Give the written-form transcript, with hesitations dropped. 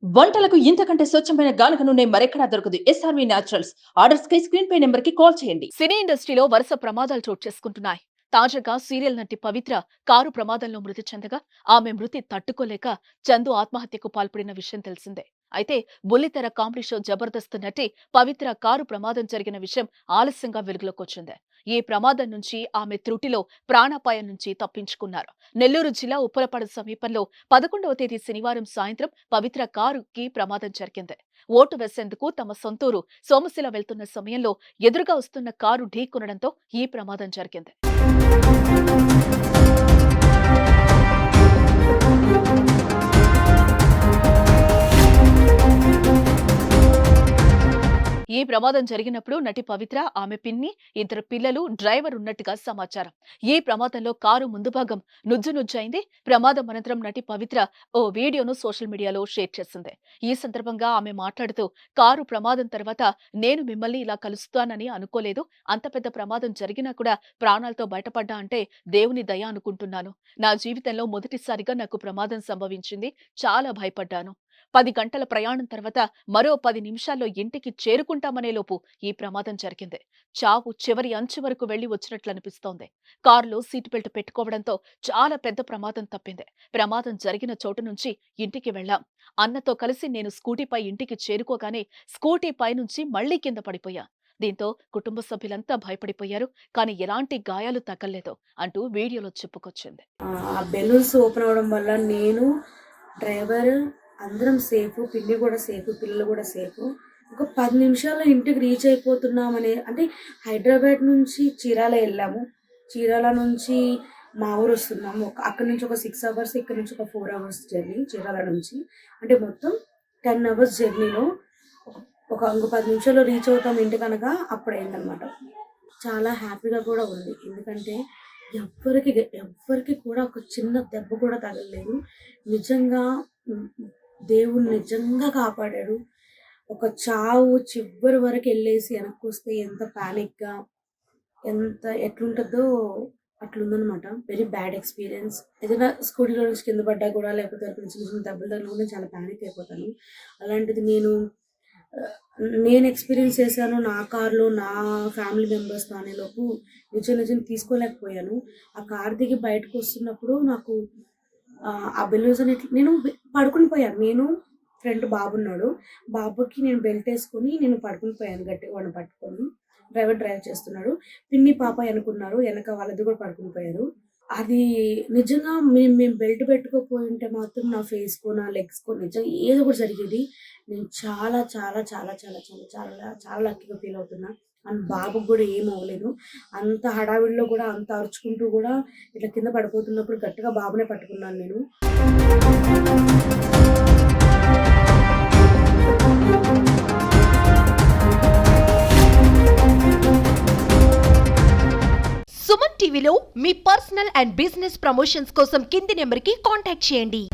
వంటలకు ఇంతకంటే స్వచ్ఛమైన గానుగ నూనె మరెక్కడా దొరకదు. SRV naturals. ఆర్డర్స్ కై స్క్రీన్ పై నెంబర్ కి కాల్ చేయండి. సినీ ఇండస్ట్రీలో వరుస ప్రమాదాలు చోటు చేసుకుంటున్నాయి. తాజాగా సీరియల్ నటి పవిత్ర కారు ప్రమాదంలో మృతి చెందగా ఆమె మృతి తట్టుకోలేక చందు ఆత్మహత్యకు పాల్పడిన విషయం తెలిసిందే. అయితే బుల్లితెర కామెడీ షో జబర్దస్త్ నటి పవిత్ర కారు ప్రమాదం జరిగిన విషయం ఆలస్యంగా వెలుగులోకొచ్చింది. ఈ ప్రమాదం నుంచి ఆమె త్రుటిలో ప్రాణాపాయం నుంచి తప్పించుకున్నారు. నెల్లూరు జిల్లా ఉప్పలపాడు సమీపంలో 11వ తేదీ శనివారం సాయంత్రం పవిత్ర కారుకి ప్రమాదం జరిగింది. ఓటు వేసేందుకు తమ సొంతూరు సోమశిల వెళ్తున్న సమయంలో ఎదురుగా వస్తున్న కారు ఢీకొనడంతో ఈ ప్రమాదం జరిగింది. ఈ ప్రమాదం జరిగినప్పుడు నటి పవిత్ర, ఆమె పిన్ని, ఇద్దరు పిల్లలు, డ్రైవర్ ఉన్నట్టుగా సమాచారం. ఈ ప్రమాదంలో కారు ముందు భాగం నుజ్జునుజ్జైంది. ప్రమాదం అనంతరం నటి పవిత్ర ఓ వీడియోను సోషల్ మీడియాలో షేర్ చేసింది. ఈ సందర్భంగా ఆమె మాట్లాడుతూ, కారు ప్రమాదం తర్వాత నేను మిమ్మల్ని ఇలా కలుస్తానని అనుకోలేదు. అంత పెద్ద ప్రమాదం జరిగినా కూడా ప్రాణాలతో బయటపడ్డా అంటే దేవుని దయ అనుకుంటున్నాను. నా జీవితంలో మొదటిసారిగా నాకు ప్రమాదం సంభవించింది. చాలా భయపడ్డాను. 10 గంటల ప్రయాణం తర్వాత మరో 10 నిమిషాల్లో ఇంటికి చేరుకుంటామనే లోపు ఈ ప్రమాదం జరిగింది. చావు చివరి అంచు వరకు వెళ్లి వచ్చినట్లనిపిస్తోంది. కారులో సీట్ బెల్ట్ పెట్టుకోవడంతో చాలా పెద్ద ప్రమాదం తప్పింది. ప్రమాదం జరిగిన చోటు నుంచి ఇంటికి వెళ్లాం. అన్నతో కలిసి నేను స్కూటీపై ఇంటికి చేరుకోగానే స్కూటీ పైనుంచి మళ్లీ కింద పడిపోయా. దీంతో కుటుంబ సభ్యులంతా భయపడిపోయారు. కానీ ఎలాంటి గాయాలు తగల్లేదు అంటూ వీడియోలో చెప్పుకొచ్చింది. ఆ బెలూన్స్ ఓపెన్ అవ్వడం వల్ల నేను, డ్రైవర్ అందరం సేఫ్, పిన్ని కూడా సేఫ్, పిల్లలు కూడా సేఫ్. ఒక 10 నిమిషాల్లో ఇంటికి రీచ్ అయిపోతున్నామని, అంటే హైదరాబాద్ నుంచి చీరాల వెళ్ళాము. చీరాల నుంచి మా ఊరు వస్తున్నాము. అక్కడ నుంచి ఒక 6 అవర్స్, ఇక్కడ నుంచి ఒక 4 అవర్స్ జర్నీ చీరాల నుంచి. అంటే మొత్తం 10 అవర్స్ జర్నీలో ఇంకో 10 నిమిషాల్లో రీచ్ అవుతాం ఇంటికి అనగా అప్పుడైందనమాట. చాలా హ్యాపీగా కూడా ఉంది. ఎందుకంటే ఎవ్వరికి కూడా ఒక చిన్న దెబ్బ కూడా తగలలేదు. నిజంగా దేవుడు నిజంగా కాపాడాడు. ఒక చావు చివరి వరకు వెళ్ళేసి వెనక్కి వస్తే ఎంత ప్యానిక్గా, ఎట్లుంటుందో అట్లుందనమాట. Very bad experience. ఏదైనా స్కూటీలో నుంచి కింద పడ్డా కూడా, లేకపోతే చిన్న చిన్న దెబ్బలు తగిలినా కూడా చాలా ప్యానిక్ అయిపోతాను. అలాంటిది నేను ఎక్స్పీరియన్స్ చేశాను నా కార్లో, నా ఫ్యామిలీ మెంబర్స్తో అనేలోపు నిజం తీసుకోలేకపోయాను. ఆ కార్ దిగి బయటకు వస్తున్నప్పుడు నాకు ఆ బెలూన్స్ నేను పడుకుని పోయాను. నేను ఫ్రంట్ బాబున్నాడు. బాబుకి నేను బెల్ట్ వేసుకొని నేను పడుకుని పోయాను గట్టిగా వాడిని పట్టుకొని. డ్రైవ్ చేస్తున్నాడు. పిన్ని పాప అనుకున్నారు. వెనక వాళ్ళది కూడా పడుకుని పోయారు. అది నిజంగా మేము బెల్ట్ పెట్టుకోపోయి ఉంటే మాత్రం నా ఫేస్కో, నా లెగ్స్కో నిజంగా ఏదో ఒకటి జరిగేది. నేను చాలా చాలా చాలా చాలా చాలా చాలా చాలా లక్కీగా ఫీల్ అవుతున్నా. అండ్ బాబుకి కూడా ఏం అవ్వలేదు. అంత హడావిడిలో కూడా, అంత అరుచుకుంటూ కూడా ఇట్లా కింద పడిపోతున్నప్పుడు గట్టిగా బాబునే పట్టుకున్నాను నేను. సుమన్ టీవీలో మీ పర్సనల్ అండ్ బిజినెస్ ప్రమోషన్స్ కోసం కింది నెంబర్కి కాంటాక్ట్ చేయండి.